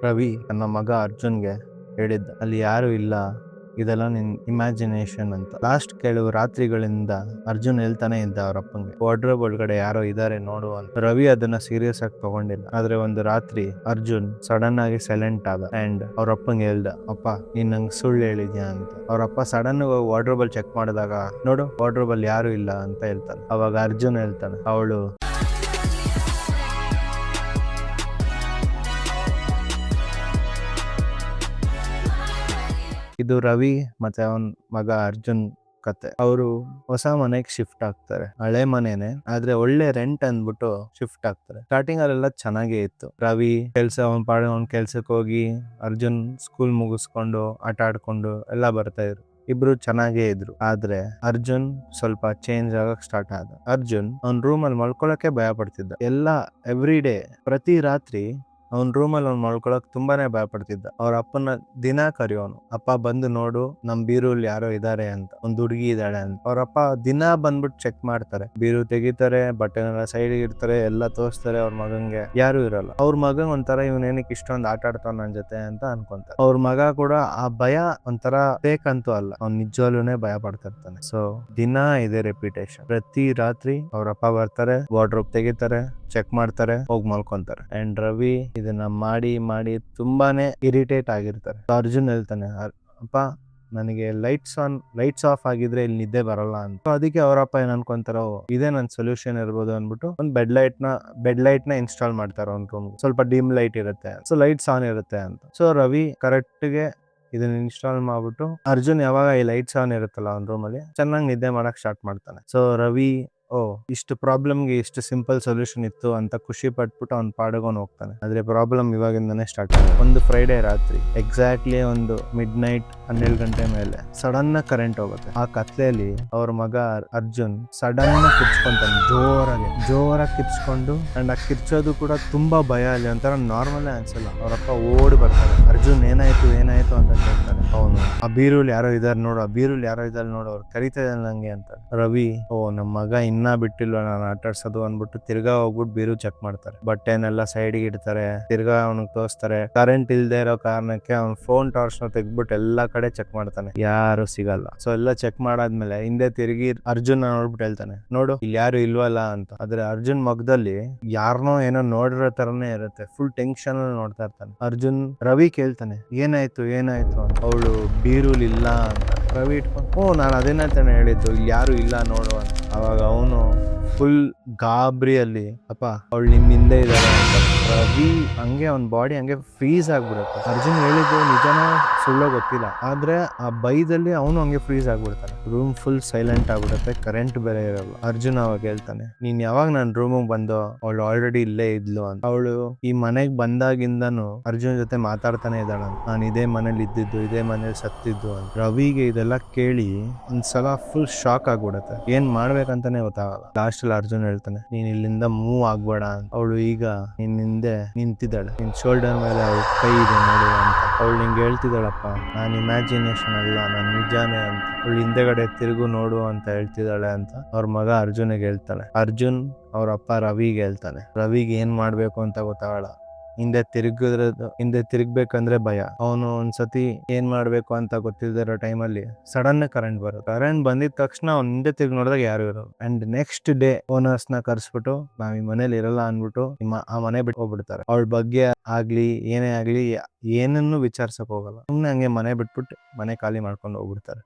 ರವಿ ತನ್ನ ಮಗ ಅರ್ಜುನ್ಗೆ ಹೇಳಿದ್ದ, ಅಲ್ಲಿ ಯಾರು ಇಲ್ಲ, ಇದೆಲ್ಲ ನಿನ್ ಇಮ್ಯಾಜಿನೇಷನ್ ಅಂತ. ಲಾಸ್ಟ್ ಕೆಲವು ರಾತ್ರಿಗಳಿಂದ ಅರ್ಜುನ್ ಹೇಳ್ತಾನೆ ಇದ್ದ ಅವ್ರ ಅಪ್ಪಂಗೆ, ವಾರ್ಡ್ರೋಬ್ ಒಳಗಡೆ ಯಾರೋ ಇದಾರೆ ನೋಡು ಅಂತ. ರವಿ ಅದನ್ನ ಸೀರಿಯಸ್ ಆಗಿ ತಗೊಂಡಿಲ್ಲ. ಆದ್ರೆ ಒಂದು ರಾತ್ರಿ ಅರ್ಜುನ್ ಸಡನ್ ಆಗಿ ಸೈಲೆಂಟ್ ಆದ ಅಂಡ್ ಅವ್ರ ಅಪ್ಪಂಗೆ ಹೇಳ್ದ, ಅಪ್ಪ ನೀನ್ ನಂಗೆ ಸುಳ್ಳು ಹೇಳಿದ್ಯಾ ಅಂತ. ಅವ್ರಪ್ಪ ಸಡನ್ ವಾರ್ಡ್ರೋಬ್ ಅಲ್ಲಿ ಚೆಕ್ ಮಾಡಿದಾಗ, ನೋಡು ವಾರ್ಡ್ರೋಬ್ ಅಲ್ಲಿ ಯಾರು ಇಲ್ಲ ಅಂತ ಹೇಳ್ತಾನೆ. ಅವಾಗ ಅರ್ಜುನ್ ಹೇಳ್ತಾನೆ, ಅವಳು ಇದು ರವಿ ಮತ್ತೆ ಅವನ್ ಮಗ ಅರ್ಜುನ್ ಕತೆ. ಅವರು ಹೊಸ ಮನೆಗೆ ಶಿಫ್ಟ್ ಆಗ್ತಾರೆ. ಹಳೆ ಮನೆನೆ, ಆದ್ರೆ ಒಳ್ಳೆ ರೆಂಟ್ ಅಂದ್ಬಿಟ್ಟು ಶಿಫ್ಟ್ ಆಗ್ತಾರೆ. ಸ್ಟಾರ್ಟಿಂಗ್ ಅಲ್ಲೆಲ್ಲ ಚೆನ್ನಾಗೇ ಇತ್ತು. ರವಿ ಅವ್ನ್ ಪಾಡ ಅವ್ನ್ ಕೆಲ್ಸಕ್ಕೆ ಹೋಗಿ, ಅರ್ಜುನ್ ಸ್ಕೂಲ್ ಮುಗಿಸ್ಕೊಂಡು ಆಟ ಆಡ್ಕೊಂಡು ಎಲ್ಲ ಬರ್ತಾ ಇದ್ರು. ಇಬ್ರು ಚೆನ್ನಾಗೇ ಇದ್ರು. ಆದ್ರೆ ಅರ್ಜುನ್ ಸ್ವಲ್ಪ ಚೇಂಜ್ ಆಗಕ್ ಸ್ಟಾರ್ಟ್ ಆದ. ಅರ್ಜುನ್ ಅವ್ನ್ ರೂಮ್ ಅಲ್ಲಿ ಮಲ್ಕೊಳಕ್ಕೆ ಭಯ ಪಡ್ತಿದ್ದ. ಎವ್ರಿ ಡೇ, ಪ್ರತಿ ರಾತ್ರಿ ಅವ್ನ ರೂಮಲ್ಲಿ ಅವ್ನು ಮಲ್ಕೊಳಕ್ ತುಂಬಾನೇ ಭಯ ಪಡ್ತಿದ್ದ. ಅವ್ರ ಅಪ್ಪನ ದಿನ ಕರಿಯೋನು, ಅಪ್ಪ ಬಂದು ನೋಡು ನಮ್ ಬೀರಲ್ಲಿ ಯಾರೋ ಇದಾರೆ ಅಂತ, ಒಂದ್ ಹುಡುಗಿ ಇದ್ದಾಳೆ ಅಂತ. ಅವ್ರಪ್ಪ ದಿನ ಬಂದ್ಬಿಟ್ಟು ಚೆಕ್ ಮಾಡ್ತಾರೆ, ಬೀರು ತೆಗಿತಾರೆ, ಬಟ್ಟೆನೆಲ್ಲ ಸೈಡ್ ಇಡ್ತಾರೆ, ಎಲ್ಲ ತೋರಿಸ್ತಾರೆ. ಅವ್ರ ಮಗಂಗೆ ಯಾರು ಇರಲ್ಲ. ಅವ್ರ ಮಗಂಗ್ ಒಂಥರ ಇವನೇನಕ್ಕೆ ಇಷ್ಟೊಂದು ಆಟ ಆಡ್ತಾವ ನನ್ ಜೊತೆ ಅಂತ ಅನ್ಕೊಂತಾರೆ. ಅವ್ರ ಮಗ ಕೂಡ ಆ ಭಯ ಒಂಥರ ಫೇಕ್ ಅಂತೂ ಅಲ್ಲ, ಅವ್ನ್ ನಿಜವಾಗ್ಲೂನೇ ಭಯ ಪಡ್ತಾ ಇರ್ತಾನೆ. ಸೊ ದಿನ ಇದೆ ರೆಪಿಟೇಷನ್. ಪ್ರತಿ ರಾತ್ರಿ ಅವ್ರಪ್ಪ ಬರ್ತಾರೆ, ವಾರ್ಡ್ರೋಬ್ ತೆಗಿತಾರೆ, ಚೆಕ್ ಮಾಡ್ತಾರೆ, ಹೋಗಿ ಮಲ್ಕೊಂತಾರೆ. ಅಂಡ್ ರವಿ ಇದನ್ನ ಮಾಡಿ ಮಾಡಿ ತುಂಬಾನೇ ಇರಿಟೇಟ್ ಆಗಿರ್ತಾರೆ. ಅರ್ಜುನ್ ಹೇಳ್ತಾನೆ, ಅಪ್ಪ ನನಗೆ ಲೈಟ್ಸ್ ಆಫ್ ಆಗಿದ್ರೆ ಇಲ್ಲಿ ನಿದ್ದೆ ಬರಲ್ಲ ಅಂತ. ಅದಕ್ಕೆ ಅವರಪ್ಪ ಏನ್ ಅನ್ಕೊಂತಾರೋ, ಇದೇ ನನ್ ಸೊಲ್ಯೂಷನ್ ಇರ್ಬೋದು ಅನ್ಬಿಟ್ಟು ಒಂದು ಬೆಡ್ ಲೈಟ್ ನ ಇನ್ಸ್ಟಾಲ್ ಮಾಡ್ತಾರೆ ಅವ್ನ ರೂಮ್. ಸ್ವಲ್ಪ ಡಿಮ್ ಲೈಟ್ ಇರುತ್ತೆ, ಸೊ ಲೈಟ್ಸ್ ಆನ್ ಇರುತ್ತೆ ಅಂತ. ಸೊ ರವಿ ಕರೆಕ್ಟ್ ಗೆ ಇದನ್ನ ಇನ್ಸ್ಟಾಲ್ ಮಾಡ್ಬಿಟ್ಟು, ಅರ್ಜುನ್ ಯಾವಾಗ ಈ ಲೈಟ್ಸ್ ಆನ್ ಇರುತ್ತಲ್ಲ ಅವ್ನ ರೂಮ್ ಅಲ್ಲಿ, ಚೆನ್ನಾಗಿ ನಿದ್ದೆ ಮಾಡಕ್ ಸ್ಟಾರ್ಟ್ ಮಾಡ್ತಾನೆ. ಸೊ ರವಿ ಇಷ್ಟು ಪ್ರಾಬ್ಲಮ್ಗೆ ಇಷ್ಟು ಸಿಂಪಲ್ ಸೊಲ್ಯೂಷನ್ ಇತ್ತು ಅಂತ ಖುಷಿ ಪಟ್ಬಿಟ್ಟು ಅವ್ನ್ ಪಾಡಗೋನ್ ಹೋಗ್ತಾನೆ. ಆದ್ರೆ ಪ್ರಾಬ್ಲಮ್ ಇವಾಗಿಂದಾನೇ ಸ್ಟಾರ್ಟ್ ಆಗುತ್ತೆ. ಒಂದು ಫ್ರೈಡೆ ರಾತ್ರಿ ಎಕ್ಸಾಕ್ಟ್ಲಿ ಒಂದು ಮಿಡ್ ನೈಟ್ 12 ಗಂಟೆ ಮೇಲೆ ಸಡನ್ ಕರೆಂಟ್ ಹೋಗುತ್ತೆ. ಆ ಕತ್ಲೆಯಲ್ಲಿ ಅವ್ರ ಮಗ ಅರ್ಜುನ್ ಸಡನ್ ಕಿರ್ಚ್ಕೊಂತಾನೆ, ಜೋರಾಗಿ ಕಿರ್ಚ್ಕೊಂಡು. ಅಂಡ್ ಆ ಕಿರ್ಚೋದು ಕೂಡ ತುಂಬಾ ಭಯ ಅಲ್ಲಿ, ಒಂಥರ ನಾರ್ಮಲ್ ಅನ್ಸಲ್ಲ. ಅವ್ರಪ್ಪ ಓಡಿ ಬರ್ತಾರೆ, ಅರ್ಜುನ್ ಏನಾಯ್ತು ಅಂತ ಕೇಳ್ತಾನೆ. ಅವನು, ಆ ಬೀರುಲ್ ಯಾರೋ ಇದಾರೆ ನೋಡು, ಅವ್ರು ಕರಿತಾ ಇದ್ದಾರೆ ನಂಗೆ ಅಂತ. ರವಿ, ನಮ್ಮ ಮಗ ಇನ್ನ ಬಿಟ್ಟಿಲ್ವ ನಾನು ಆಟಾಡ್ಸೋದು ಅನ್ಬಿಟ್ಟು ತಿರ್ಗಾ ಹೋಗ್ಬಿಟ್ಟು ಬೀರು ಚೆಕ್ ಮಾಡ್ತಾರೆ. ಬಟ್ಟೆನೆಲ್ಲ ಸೈಡ್ಗೆ ಇಡ್ತಾರೆ, ತಿರ್ಗಾ ಅವನಿಗೆ ತೋರಿಸ್ತಾರೆ. ಕರೆಂಟ್ ಇಲ್ದೇ ಇರೋ ಕಾರಣಕ್ಕೆ ಅವ್ನ ಫೋನ್ ಟಾರ್ಚ್ ನ ತೆಗ್ದ್ಬಿಟ್ಟು ಎಲ್ಲಾ ಕಡೆ ಚೆಕ್ ಮಾಡ್ತಾನೆ, ಯಾರು ಸಿಗಲ್ಲ. ಸೊ ಎಲ್ಲ ಚೆಕ್ ಮಾಡಾದ್ಮೇಲೆ ಹಿಂದೆ ತಿರುಗಿ ಅರ್ಜುನ್ ನೋಡ್ಬಿಟ್ಟು ಹೇಳ್ತಾನೆ, ನೋಡು ಇಲ್ಲಿ ಯಾರು ಇಲ್ವಲ್ಲ ಅಂತ. ಆದ್ರೆ ಅರ್ಜುನ್ ಮಗದಲ್ಲಿ ಯಾರನೋ ಏನೋ ನೋಡಿರೋ ತರನೇ ಇರುತ್ತೆ. ಫುಲ್ ಟೆನ್ಷನ್ ಅಲ್ಲಿ ನೋಡ್ತಾ ಇರ್ತಾನೆ. ಅರ್ಜುನ್ ರವಿ ಕೇಳ್ತಾನೆ, ಏನಾಯ್ತು ಅಂತ. ಅವಳು ಬೀರುಲ್ ಇಲ್ಲ ಅಂತ. ರವಿ ಇಟ್ಕೊಂಡು, ನಾನು ಅದೇನ ತಾನೆ ಹೇಳಿದ್ದು, ಇಲ್ಲಿ ಯಾರು ಇಲ್ಲ ನೋಡು ಅಂತ. ಅವಾಗ ಅವನು ಫುಲ್ ಗಾಬರಿಯಲ್ಲಿ, ಅಪ್ಪ ಅವಳು ನಿಮ್ ಹಿಂದೆ ಇದ್ದಾಳೆ ಅಂತ. ರವಿ ಹಂಗೆ ಅವ್ನ ಬಾಡಿ ಹಂಗೆ ಫ್ರೀಸ್ ಆಗ್ಬಿಡುತ್ತೆ. ಅರ್ಜುನ್ ಹೇಳಿದ್ದು ನಿಜನೋ ಸುಳ್ಳೋ ಗೊತ್ತಿಲ್ಲ, ಆದ್ರೆ ಆ ಬೈದಲ್ಲಿ ಅವನು ಹಂಗೆ ಫ್ರೀಸ್ ಆಗ್ಬಿಡ್ತಾನೆ. ರೂಮ್ ಫುಲ್ ಸೈಲೆಂಟ್ ಆಗ್ಬಿಡುತ್ತೆ, ಕರೆಂಟ್ ಬೇರೆ ಇರಲ್ಲ. ಅರ್ಜುನ್ ಅವಾಗ ಹೇಳ್ತಾನೆ, ನೀನ್ ಯಾವಾಗ ನನ್ ರೂಮಿಗೆ ಬಂದೋ ಅವಳು ಆಲ್ರೆಡಿ ಇಲ್ಲೇ ಇದ್ಲು ಅಂತ. ಅವಳು ಈ ಮನೆಗ್ ಬಂದಾಗಿಂದನು ಅರ್ಜುನ್ ಜೊತೆ ಮಾತಾಡ್ತಾನೆ ಇದ್ದಾಳ, ನಾನು ಇದೇ ಮನೇಲಿ ಇದ್ದಿದ್ದು, ಇದೇ ಮನೇಲಿ ಸತ್ತಿದ್ದು ಅಂತ. ರವಿಗೆ ಇದೆಲ್ಲ ಕೇಳಿ ಒಂದ್ಸಲ ಫುಲ್ ಶಾಕ್ ಆಗ್ಬಿಡುತ್ತೆ, ಏನ್ ಮಾಡ್ಬೇಕಂತಾನೆ ಗೊತ್ತಾಗಲ್ಲ. ಲಾಸ್ಟ್ ಅಲ್ಲಿ ಅರ್ಜುನ್ ಹೇಳ್ತಾನೆ, ನೀನ್ ಇಲ್ಲಿಂದ ಮೂವ್ ಆಗ್ಬೇಡ ಅಂತ. ಅವಳು ಈಗ ನಿನ್ ಹಿಂದೆ ನಿಂತಿದ್ದಾಳೆ, ನಿನ್ ಶೋಲ್ಡರ್ ಮೇಲೆ ಅವಳು ಕೈ ಇದೆ ನೋಡು ಅಂತ. ಅವಳು ನಿಂಗೆ ಹೇಳ್ತಿದ್ದಾಳಪ್ಪ, ನಾನ್ ಇಮ್ಯಾಜಿನೇಷನ್ ಅಲ್ಲ, ನಾನ್ ನಿಜಾನೇ ಅಂತ. ಅವಳು ಹಿಂದೆಗಡೆ ತಿರುಗು ನೋಡು ಅಂತ ಹೇಳ್ತಿದ್ದಾಳೆ ಅಂತ ಅವ್ರ ಮಗ ಅರ್ಜುನಿಗೆ ಹೇಳ್ತಾನೆ. ಅರ್ಜುನ್ ಅವ್ರ ಅಪ್ಪ ರವಿಗೆ ಹೇಳ್ತಾನೆ. ರವಿಗೆ ಏನ್ ಮಾಡ್ಬೇಕು ಅಂತ ಗೊತ್ತಾಗಲ್ಲ. ಹಿಂದೆ ತಿರುಗ್ಬೇಕಂದ್ರೆ ಭಯ. ಅವನು ಒಂದ್ಸತಿ ಏನ್ ಮಾಡ್ಬೇಕು ಅಂತ ಗೊತ್ತಿಲ್ದಿರೋ ಟೈಮಲ್ಲಿ ಸಡನ್ ಕರೆಂಟ್ ಬರುತ್ತೆ. ಕರೆಂಟ್ ಬಂದಿದ ತಕ್ಷಣ ಅವ್ನ ಹಿಂದೆ ತಿರುಗಿ ನೋಡಿದಾಗ ಯಾರು ಇರೋದು. ಅಂಡ್ ನೆಕ್ಸ್ಟ್ ಡೇ ಓನರ್ಸ್ ನ ಕರ್ಸ್ಬಿಟ್ಟು, ನಾವ್ ಈ ಮನೇಲಿ ಇರಲ್ಲ ಅನ್ಬಿಟ್ಟು ಆ ಮನೆ ಬಿಟ್ಟು ಹೋಗ್ಬಿಡ್ತಾರೆ. ಅವಳ ಬಗ್ಗೆ ಆಗ್ಲಿ ಏನೇ ಆಗ್ಲಿ ಏನನ್ನು ವಿಚಾರಿಸಕ್ ಹೋಗಲ್ಲ. ಸುಮ್ನೆ ಹಂಗೆ ಮನೆ ಬಿಟ್ಬಿಟ್ಟು ಮನೆ ಖಾಲಿ ಮಾಡ್ಕೊಂಡು ಹೋಗ್ಬಿಡ್ತಾರೆ.